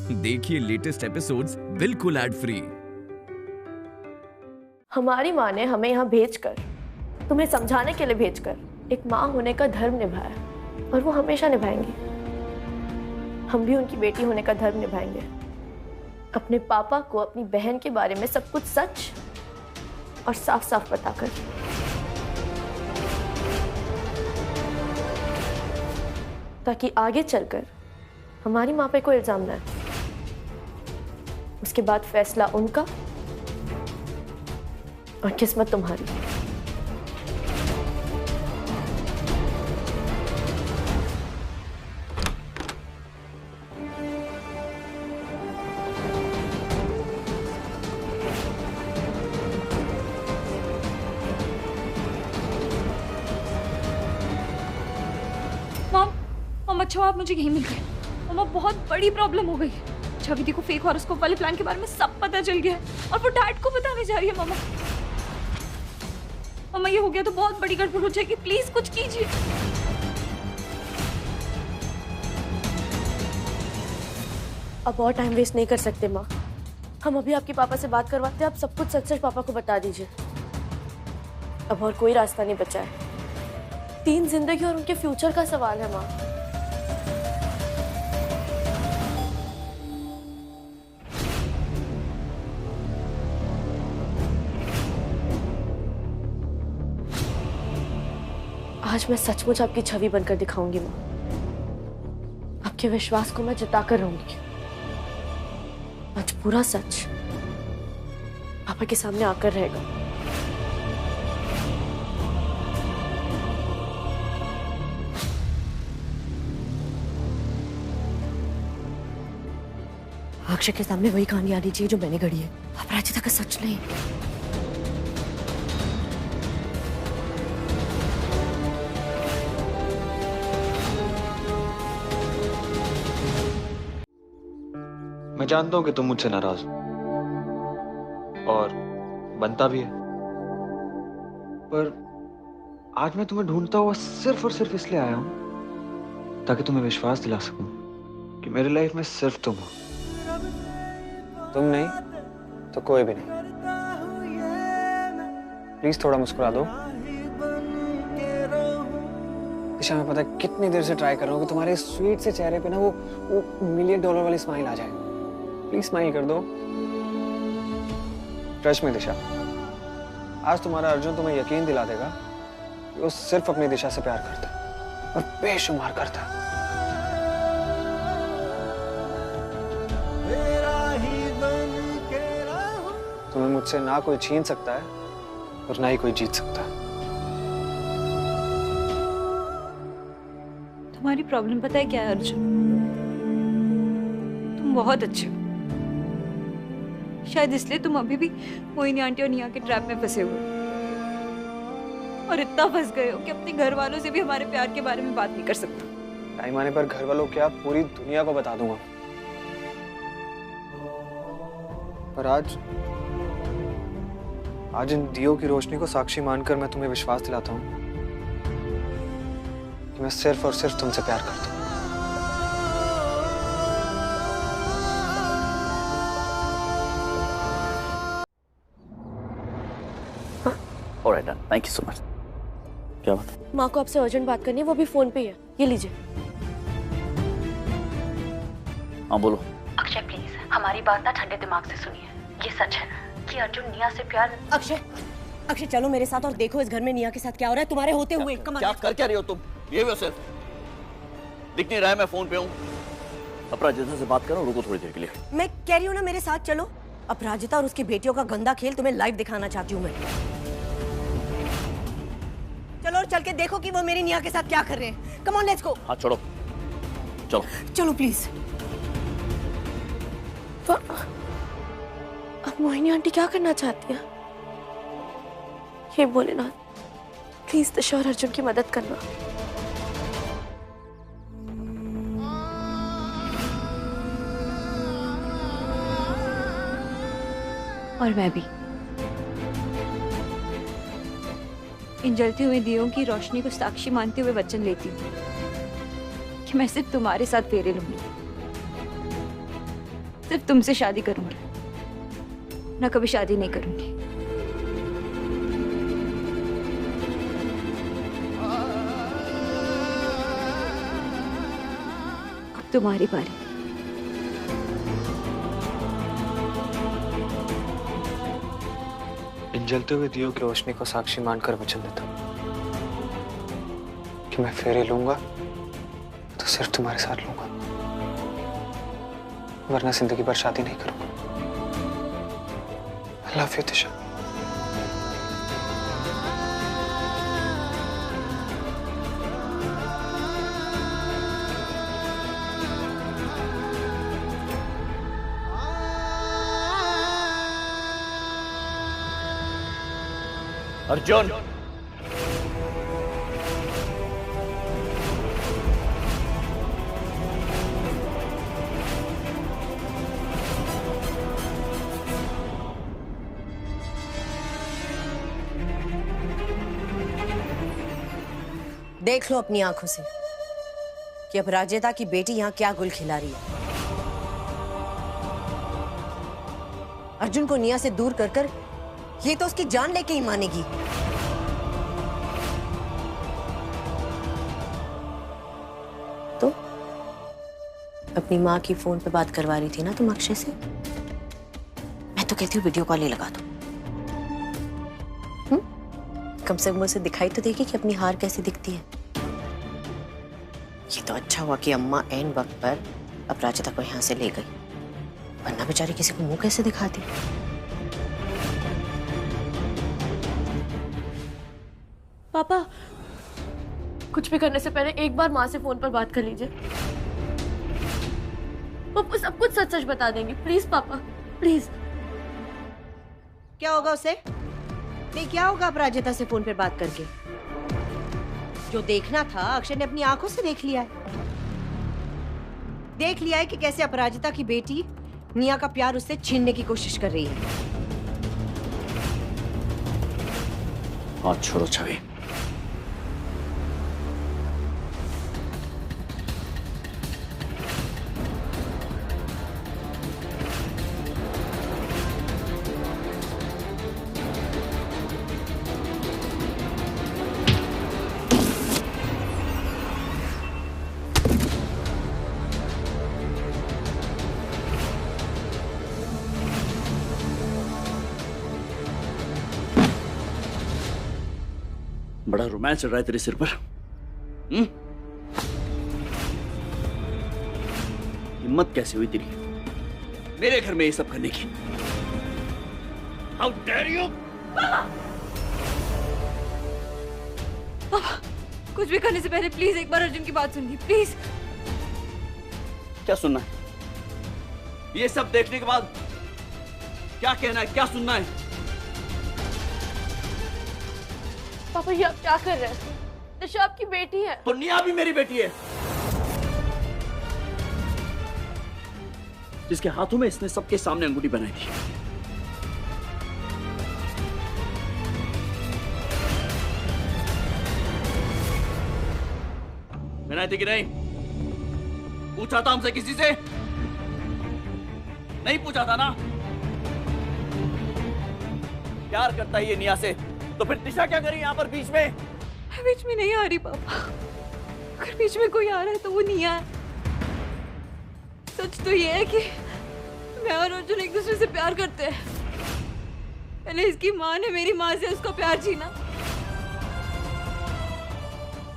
देखिए latest episodes बिल्कुल ad free. हमारी माँ ने हमें यहाँ भेजकर, तुम्हें समझाने के लिए भेजकर, एक माँ होने का धर्म निभाया और वो हमेशा निभाएंगी। हम भी उनकी बेटी होने का धर्म निभाएंगे। अपने पापा को अपनी बहन के बारे में सब कुछ सच और साफ साफ बताकर। ताकि आगे चलकर हमारी माँ पे कोई इल्जाम ना आए। उसके बाद फैसला उनका और किस्मत तुम्हारी। मम अच्छा आप मुझे यहीं मिल गए। मम्मा बहुत बड़ी प्रॉब्लम हो गई है। छवि को फेक हॉरोस्कोप वाले प्लान के बारे में सब पता चल गया है और वो डैड को बताने जा रही है। मम्मा मम्मा ये हो गया तो बहुत बड़ी गड़बड़ हो जाएगी। प्लीज कुछ कीजिए। अब और टाइम वेस्ट नहीं कर सकते माँ। हम अभी आपके पापा से बात करवाते हैं। आप सब कुछ सच सच पापा को बता दीजिए। अब और कोई रास्ता नहीं बचा है। 3 जिंदगी और उनके फ्यूचर का सवाल है माँ। आज मैं सचमुच आपकी छवि बनकर दिखाऊंगी माँ। आपके विश्वास को मैं जताकर रहूंगी। आज पूरा सच पापा के सामने आकर रहेगा। अक्षय के सामने वही कहानी आनी चाहिए जो मैंने गढ़ी है। अपराजिता का सच नहीं। मैं जानता हूं कि तुम मुझसे नाराज हो और बनता भी है, पर आज मैं तुम्हें ढूंढता हुआ सिर्फ और सिर्फ इसलिए आया हूं ताकि तुम्हें विश्वास दिला सकूं कि मेरी लाइफ में सिर्फ तुम हो। तुम नहीं तो कोई भी नहीं। प्लीज थोड़ा मुस्कुरा दो। दिशा, मैं पता है कितनी देर से ट्राई कर रहा हूं कि तुम्हारे स्वीट से चेहरे पे ना वो $1 मिलियन वाली स्माइल आ जाए। प्लीज स्माइल कर दो। ट्रस्ट में दिशा, आज तुम्हारा अर्जुन तुम्हें यकीन दिला देगा कि वो सिर्फ अपनी दिशा से प्यार करता है और बेशुमार करता है। तुम्हें मुझसे ना कोई छीन सकता है और ना ही कोई जीत सकता है। तुम्हारी प्रॉब्लम पता है क्या है अर्जुन? तुम बहुत अच्छे हो। शायद इसलिए तुम अभी भी मोहिनी आंटी और निया के ट्रैप में फंसे हुए और इतना फंस गए हो कि अपने घर वालों से भी हमारे प्यार के बारे में बात नहीं कर सकता। टाइम आने पर घर वालों क्या पूरी दुनिया को बता दूंगा। पर आज इन दियों की रोशनी को साक्षी मानकर मैं तुम्हें विश्वास दिलाता हूं कि मैं सिर्फ और सिर्फ तुमसे प्यार करता हूं। Alright, thank you so much. क्या बात है? माँ को आपसे अर्जेंट बात करनी है। वो भी फोन पे ही है। ये लीजिए। हाँ बोलो। अक्षय प्लीज हमारी बात ना ठंडे दिमाग से सुनिए। ये सच है कि अर्जुन निया से प्यार। अक्षय चलो मेरे साथ और देखो इस घर में निया के साथ क्या हो रहा है तुम्हारे होते हुए। क्या कर क्या रही हो तुम? Behave yourself. दिख नहीं रहा है मैं फोन पे हूँ। अपराजिता से बात करो, रुको थोड़ी देर के लिए। मैं कह रही हूँ ना मेरे साथ चलो। अपराजिता और उसकी बेटियों का गंदा खेल तुम्हें लाइव दिखाना चाहती हूँ मैं। चलो और चल के देखो कि वो मेरी निया के साथ क्या कर रहे हैं। Come on let's go. हाँ छोड़ो, चलो चलो प्लीज। अब मोहिनी आंटी क्या करना चाहती है? हे भोलेनाथ, प्लीज दिशा और अर्जुन की मदद करना। और मैं भी इन जलते हुए दियों की रोशनी को साक्षी मानते हुए वचन लेती हूँ कि मैं सिर्फ तुम्हारे साथ फेरे लूंगी। सिर्फ तुमसे शादी करूंगी, ना कभी शादी नहीं करूंगी। अब तुम्हारी बारी। इन जलते हुए दियों की रोशनी को साक्षी मानकर वचन देता हूं कि मैं फेरे लूंगा तो सिर्फ तुम्हारे साथ लूंगा, वरना जिंदगी भर शादी नहीं करूंगा। I love you, दिशा। अर्जुन, देख लो अपनी आंखों से कि अपराजिता की बेटी यहाँ क्या गुल खिला रही है। अर्जुन को निया से दूर कर कर ये तो उसकी जान लेके ही मानेगी। तो अपनी माँ की फोन पे बात करवा रही थी ना तुम अक्षय से? मैं तो कहती हूँ वीडियो कॉल ही लगा दो। कम से कम उसे दिखाई तो देगी कि अपनी हार कैसी दिखती है। ये तो अच्छा हुआ कि अम्मा ऐन वक्त पर अपराजिता को यहाँ से ले गई, वरना बेचारी किसी को मुंह कैसे दिखाती। पापा, कुछ भी करने से पहले एक बार माँ से फोन पर बात कर लीजिए। वो सब कुछ सच सच बता देंगी। प्लीज पापा, प्लीज। क्या होगा उसे? नहीं, क्या होगा अपराजिता से फोन पर बात करके? जो देखना था अक्षय ने अपनी आंखों से देख लिया है। देख लिया है कि कैसे अपराजिता की बेटी निया का प्यार उससे छीनने की कोशिश कर रही है। हाथ छोड़ो छवि। बड़ा रोमांस चल रहा है तेरे सिर पर। हिम्मत कैसे हुई तेरी मेरे घर में ये सब करने की? How dare you? पापा, कुछ भी करने से पहले प्लीज एक बार अर्जुन की बात सुनिए, प्लीज। क्या सुनना है? ये सब देखने के बाद क्या कहना है, क्या सुनना है? पापा, ये आप क्या कर रहे हैं? दिशा आपकी बेटी है। तो निया भी मेरी बेटी है, जिसके हाथों में इसने सबके सामने अंगूठी बनाई थी। बनाई थी कि नहीं? पूछा था हमसे किसी से? नहीं पूछा था ना? प्यार करता है ये निया से, तो फिर दिशा क्या करी यहाँ पर बीच में? मैं बीच में नहीं आ रही पापा। अगर बीच में कोई आ रहा है तो वो निया है। सच तो ये है कि मैं और अर्जुन एक दूसरे से प्यार करते हैं। पहले इसकी माँ ने मेरी माँ से उसका प्यार छीना,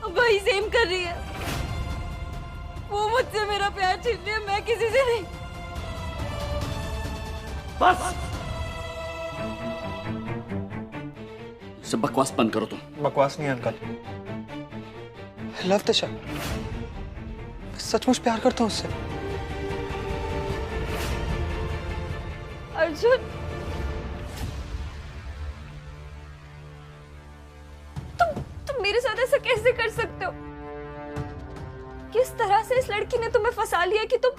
अब वही सेम कर रही है। वो मुझसे मेरा प्यार छीन रही है, मैं किसी से नहीं। बस सब बकवास बंद करो तुम। बकवास नहीं अंकल, लव दिशा, सचमुच प्यार करता हूँ उससे। अर्जुन, तुम मेरे साथ ऐसा कैसे कर सकते हो? किस तरह से इस लड़की ने तुम्हें फंसा लिया कि तुम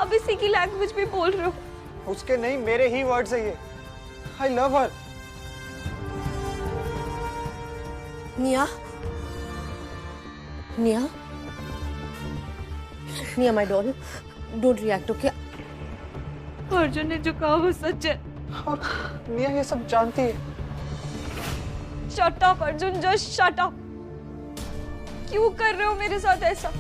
अब इसी की लैंग्वेज भी बोल रहे हो? उसके नहीं, मेरे ही वर्ड्स है ये। I love her। निया, निया, निया, my doll, don't react, okay? Arjun ने जो कहा वो सच है। और निया ये सब जानती है। Shut up Arjun, just shut up. क्यों कर रहे हो मेरे साथ ऐसा?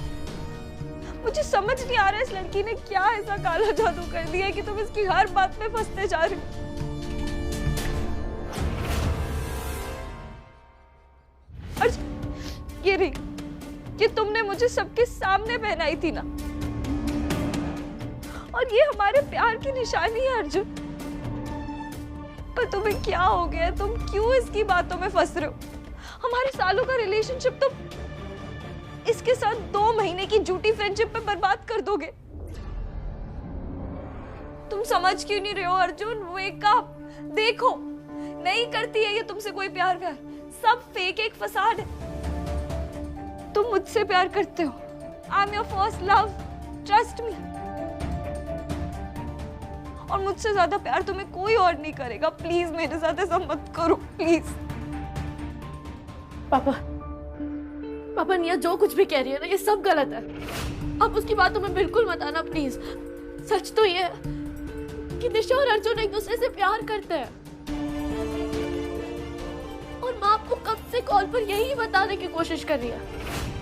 मुझे समझ नहीं आ रहा है इस लड़की ने क्या ऐसा काला जादू कर दिया है कि तुम इसकी हर बात में फंसते जा रहे हो। अर्जुन, ये रिंग ये तुमने मुझे सबके सामने पहनाई थी ना, और ये हमारे प्यार की निशानी है अर्जुन। पर तुम्हें क्या हो गया? तुम क्यों इसकी बातों में फंस रहे हो? हमारे सालों का रिलेशनशिप तुम इसके साथ 2 महीने की झूठी फ्रेंडशिप में बर्बाद कर दोगे। तुम समझ क्यों नहीं रहे हो अर्जुन? Wake up. देखो, नहीं करती है ये तुमसे कोई प्यार व्यार, सब फेक, एक फसाद है। तुम मुझसे प्यार करते हो। I am your first love, trust me. और मुझसे ज्यादा प्यार तुम्हें कोई और नहीं करेगा। प्लीज मेरे साथ ऐसा मत करो, प्लीज। पापा निया जो कुछ भी कह रही है ना, ये सब गलत है। आप उसकी बातों में बिल्कुल मत आना प्लीज। सच तो ये है कि निशा और अर्जुन एक दूसरे से प्यार करते हैं, और माँ आपको कब से कॉल पर यही बताने की कोशिश कर रही है।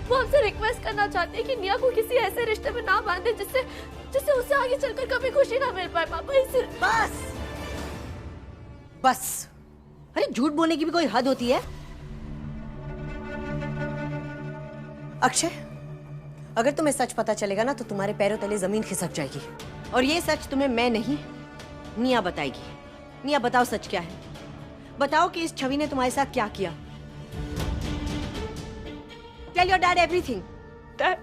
वो हमसे रिक्वेस्ट करना चाहती है कि निया को किसी ऐसे रिश्ते में ना बांधे जिससे उसे आगे चलकर कभी खुशी ना मिल पाए। पापा इसे बस। अरे झूठ बोलने की भी कोई हद होती है? अक्षय, अगर तुम्हें सच पता चलेगा ना तो तुम्हारे पैरों तले जमीन खिसक जाएगी। और ये सच तुम्हें मैं नहीं, निया बताएगी। निया बताओ, सच क्या है? बताओ कि इस छवि ने तुम्हारे साथ क्या किया। Tell your dad everything. Dad,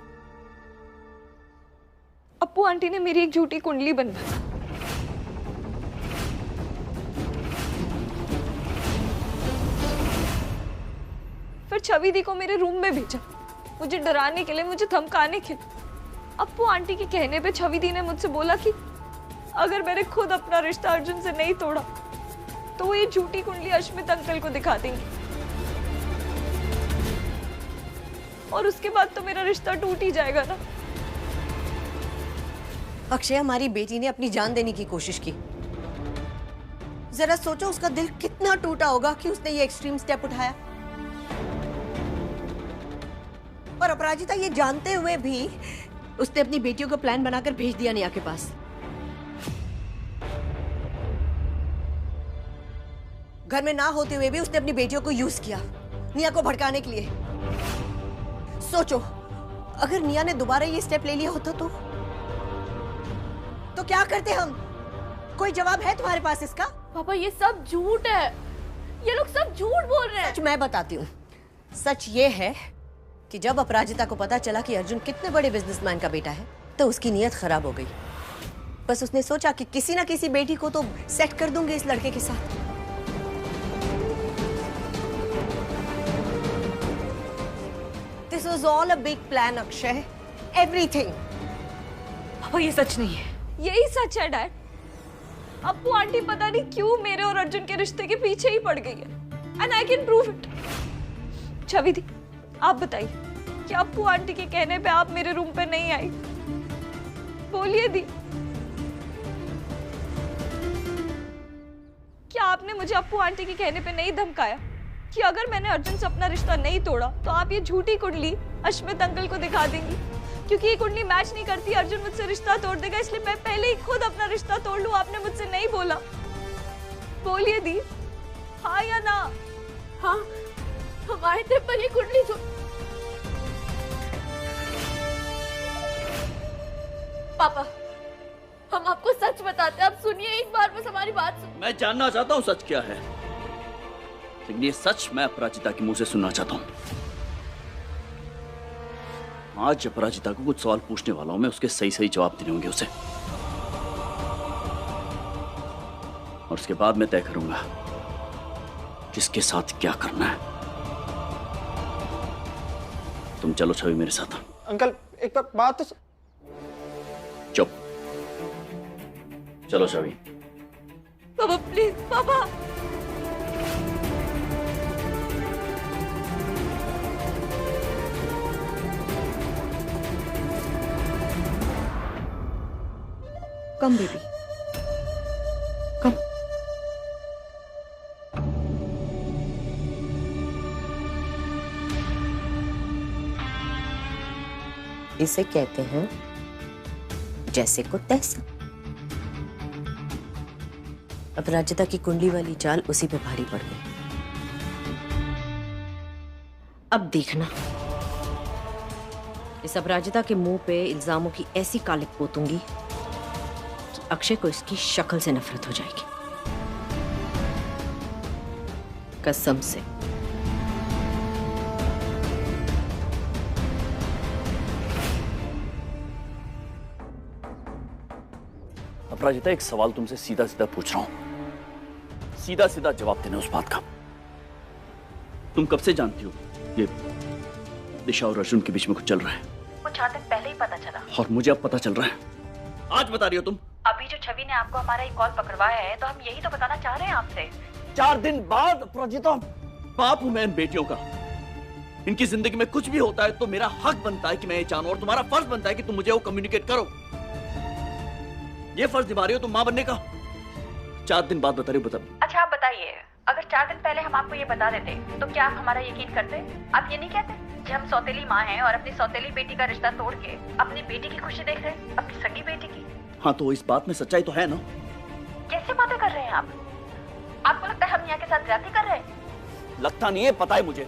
Appu aunty ने मेरी एक झूठी कुंडली बनवाई। फिर छवि दी को मेरे रूम में भेजा, मुझे डराने के लिए, मुझे धमकाने के लिए। अप्पू आंटी के कहने पे छवि दी ने मुझसे बोला कि अगर मैंने खुद अपना रिश्ता अर्जुन से नहीं तोड़ा तो वो ये झूठी कुंडली अश्मित अंकल को दिखा देंगे, और उसके बाद तो मेरा रिश्ता टूट ही जाएगा ना। अक्षय, हमारी बेटी ने अपनी जान देने की कोशिश की। जरा सोचो उसका दिल कितना टूटा होगा कि उसने ये एक्सट्रीम स्टेप उठाया। और अपराजिता ये जानते हुए भी उसने अपनी बेटियों को प्लान बनाकर भेज दिया निया के पास। घर में ना होते हुए भी उसने अपनी बेटियों को यूज किया निया को भड़काने के लिए। सोचो, अगर निया ने दोबारा ये स्टेप ले लिया होता तो क्या करते हम? कोई जवाब है तुम्हारे पास इसका? पापा ये सब झूठ है, ये लोग सब झूठ बोल रहे हैं। सच मैं बताती हूँ। सच ये है कि जब अपराजिता को पता चला कि अर्जुन कितने बड़े बिजनेसमैन का बेटा है तो उसकी नीयत खराब हो गई। बस उसने सोचा कि किसी ना किसी बेटी को तो सेट कर दूंगी इस लड़के के साथ। This was all a big plan, Akshay. Everything। पापा ये सच नहीं है। यही सच है डैड। अप्पू आंटी पता नहीं क्यों मेरे और अर्जुन के रिश्ते के पीछे ही पड़ गई है, and I can prove it. Chhavi दी, आप बताइए कि अप्पू आंटी के कहने पे आप मेरे रूम पे नहीं आई? बोलिए दी, क्या आपने मुझे अप्पू आंटी के कहने पे नहीं धमकाया कि अगर मैंने अर्जुन से अपना रिश्ता नहीं तोड़ा तो आप ये झूठी कुंडली अश्मित अंकल को दिखा देंगी? क्योंकि ये कुंडली मैच नहीं करती, अर्जुन मुझसे रिश्ता तोड़ देगा, इसलिए मैं पहले ही खुद अपना रिश्ता तोड़ लूं। आपने मुझसे नहीं बोला। बोलिए दी, हाँ या ना? हाँ, हम आए थे पर ये कुंडली जो पापा, हम आपको सच बताते हैं, आप सुनिए एक बार, बस हमारी बात सुनिए। मैं जानना चाहता हूँ सच क्या है, लेकिन ये सच मैं अपराजिता के मुंह से सुनना चाहता हूँ। आज अपराजिता को कुछ सवाल पूछने वाला हूं मैं, उसके सही सही जवाब देने होंगे उसे, और उसके बाद मैं तय करूंगा किसके साथ क्या करना है। तुम चलो छवि मेरे साथ। अंकल एक बात तो। चुप। चलो छवि। पापा प्लीज, पापा। Come baby. इसे कहते हैं जैसे को तैसा। अपराजिता की कुंडली वाली चाल उसी पे भारी पड़ गई। अब देखना, इस अपराजिता के मुंह पे इल्जामों की ऐसी कालिक पोतूंगी कि अक्षय को इसकी शक्ल से नफरत हो जाएगी, कसम से। अपराजिता, एक सवाल तुमसे सीधा सीधा पूछ रहा हूं, सीधा सीधा जवाब देना उस बात का। तुम कब से जानती हो ये दिशा और अर्जुन के बीच में कुछ चल रहा है? वो 4 दिन पहले ही पता चला। और मुझे अब पता चल रहा है, आज बता रही हो तुम? अभी जो छवि ने आपको हमारा एक कॉल पकड़वाया है, तो हम यही तो बताना चाह रहे हैं आपसे। 4 दिन बाद? अपराजिता, बाप हूं मैं इन बेटियों का, इनकी जिंदगी में कुछ भी होता है तो मेरा हक बनता है कि मैं ये जानूं, और तुम्हारा फर्ज बनता है कि तुम मुझे वो कम्युनिकेट करो। ये फर्ज निभा रही हो तुम मां बनने का। 4 दिन बाद बता रही हो? बता। अच्छा आप बताइए, अगर 4 दिन पहले हम आपको ये बता देते तो क्या आप हमारा यकीन करते? आप ये नहीं कहते कि हम सौतेली माँ हैं और अपनी सौतेली बेटी का रिश्ता तोड़ के अपनी बेटी की खुशी देख रहे हैं, अपनी सगी बेटी की? हाँ, तो इस बात में सच्चाई तो है ना? कैसे बातें कर रहे हैं आप? आपको लगता है हम यहाँ के साथ ज्यादती कर रहे हैं? लगता नहीं है, पता है मुझे।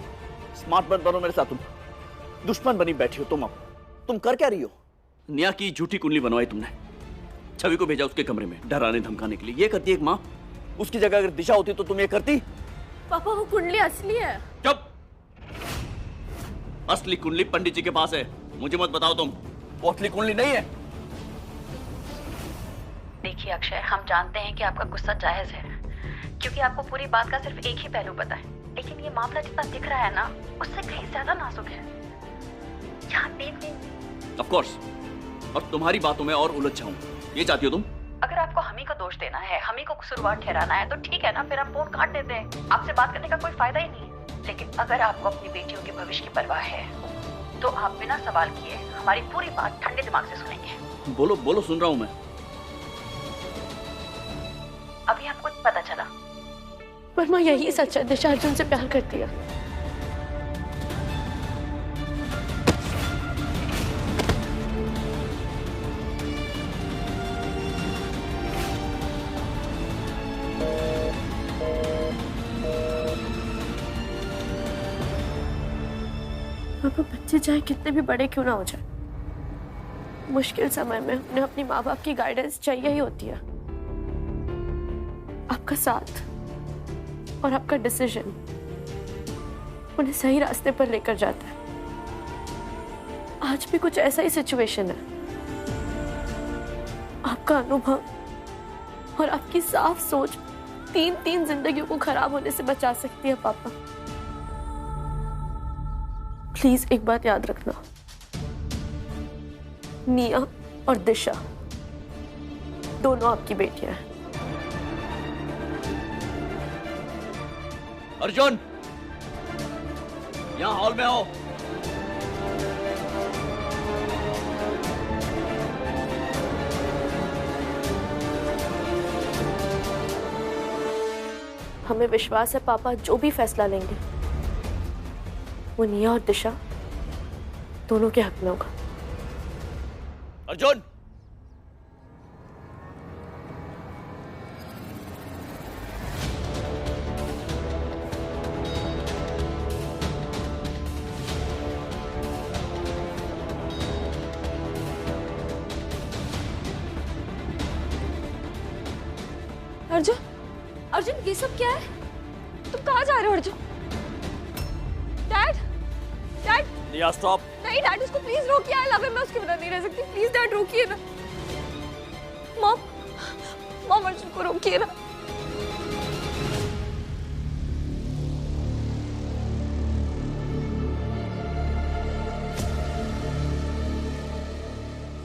स्मार्ट मत बनो मेरे साथ, तुम दुश्मन बनी बैठी हो। तुम अब तुम कर क्या रही हो? निया की झूठी कुंडली बनवाई तुमने, छवि को भेजा उसके कमरे में डराने धमकाने के लिए। ये करती एक माँ? उसकी जगह अगर दिशा होती तो तुम ये करती? पापा वो कुंडली असली है। चुप! असली कुंडली पंडित जी के पास है, मुझे मत बताओ तुम। वो असली कुंडली नहीं है। देखिए अक्षय, हम जानते हैं कि आपका गुस्सा जायज है, क्योंकि आपको पूरी बात का सिर्फ एक ही पहलू पता है, लेकिन ये मामला जितना दिख रहा है ना, उससे कहीं ज्यादा नाजुक है। यहाँ 3 दिन। ऑफ कोर्स, और तुम्हारी बातों में और उलझ जाऊं, ये चाहती हो तुम? अगर आपको हम ही को दोष देना है, हम ही को कसूरवार ठहराना है, तो ठीक है ना, फिर हम फोन काट देते हैं। आपसे बात करने का कोई फायदा ही नहीं है। लेकिन अगर आपको अपनी बेटियों के भविष्य की परवाह है, तो आप बिना सवाल किए हमारी पूरी बात ठंडे दिमाग से सुनेंगे। बोलो बोलो, सुन रहा हूं मैं। अभी आपको पता चला? पर माँ यही सच है, दिशा अर्जुन से प्यार करती है। पापा, बच्चे चाहे कितने भी बड़े क्यों ना हो जाए, मुश्किल समय में उन्हें अपनी माँ बाप की गाइडेंस चाहिए ही होती है। आपका साथ और आपका डिसीजन उन्हें सही रास्ते पर लेकर जाता है। आज भी कुछ ऐसा ही सिचुएशन है। आपका अनुभव और आपकी साफ सोच 3 जिंदगियों को खराब होने से बचा सकती है। पापा प्लीज एक बात याद रखना, निया और दिशा दोनों आपकी बेटियां हैं। अर्जुन, यहाँ हॉल में आओ। हमें विश्वास है पापा, जो भी फैसला लेंगे वो निया और दिशा दोनों के हक में होगा। अर्जुन, अर्जुन, अर्जुन ये सब क्या है? तुम कहाँ जा रहे हो Arjun? Dad, dad. Nia stop. नहीं डैड, उसको प्लीज रोकिए। आई लव हिम, मैं उसके बिना नहीं रह सकती। प्लीज डैड रोकिए ना। मॉम, मॉम अर्जुन को रोकिए ना।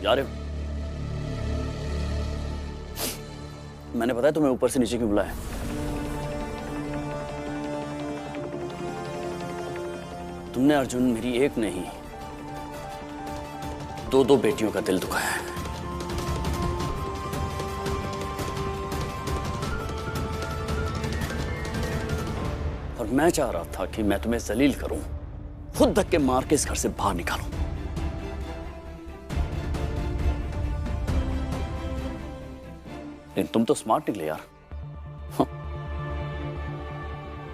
जा रहे हो? मैंने बताया तुम्हें ऊपर से नीचे क्यों बुलाया? तुमने अर्जुन मेरी एक नहीं 2 बेटियों का दिल दुखाया है। और मैं चाह रहा था कि मैं तुम्हें जलील करूं, खुद धक्के मार के इस घर से बाहर निकालूं। लेकिन तुम तो स्मार्ट निकले यार।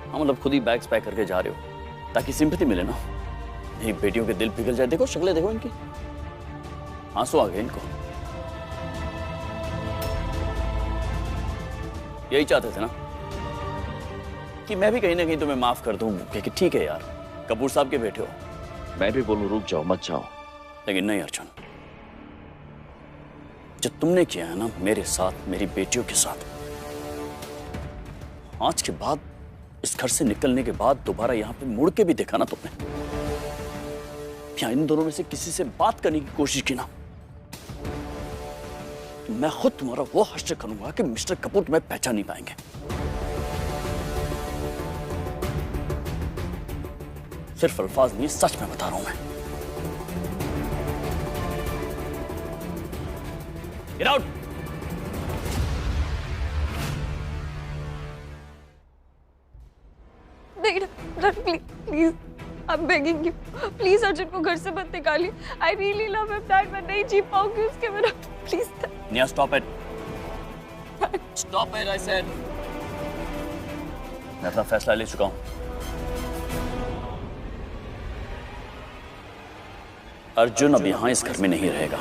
हाँ, मतलब खुद ही बैग्स पैक करके जा रहे हो ताकि सिंपैथी मिले ना। मेरी बेटियों के दिल पिघल जाए। देखो शक्लें देखो इनकी, आंसू आ गए इनको। यही चाहते थे ना कि मैं भी कहीं ना कहीं तुम्हें माफ कर दूं कि ठीक है यार, कपूर साहब के बेटे हो। मैं भी बोलूं रुक जाओ मत जाओ, लेकिन नहीं अर्जुन, जो तुमने किया है ना मेरे साथ, मेरी बेटियों के साथ, आज के बाद, इस घर से निकलने के बाद दोबारा यहां पे मुड़ के भी देखा ना तुमने, या इन दोनों में से किसी से बात करने की कोशिश की ना, तो मैं खुद तुम्हारा वो हश्र करूंगा कि मिस्टर कपूर तुम्हें पहचान नहीं पाएंगे। सिर्फ अल्फाज नहीं, सच में बता रहा हूं मैं। Get out! नहीं please please, I am begging you, please Arjun को घर से मत निकालिए। I really love him dad, मैं नहीं जी पाऊंगी उसके बिना, प्लीज। निया stop it, stop it I said. मैं अपना फैसला ले चुका हूं। अर्जुन अब यहां इस घर में नहीं रहेगा।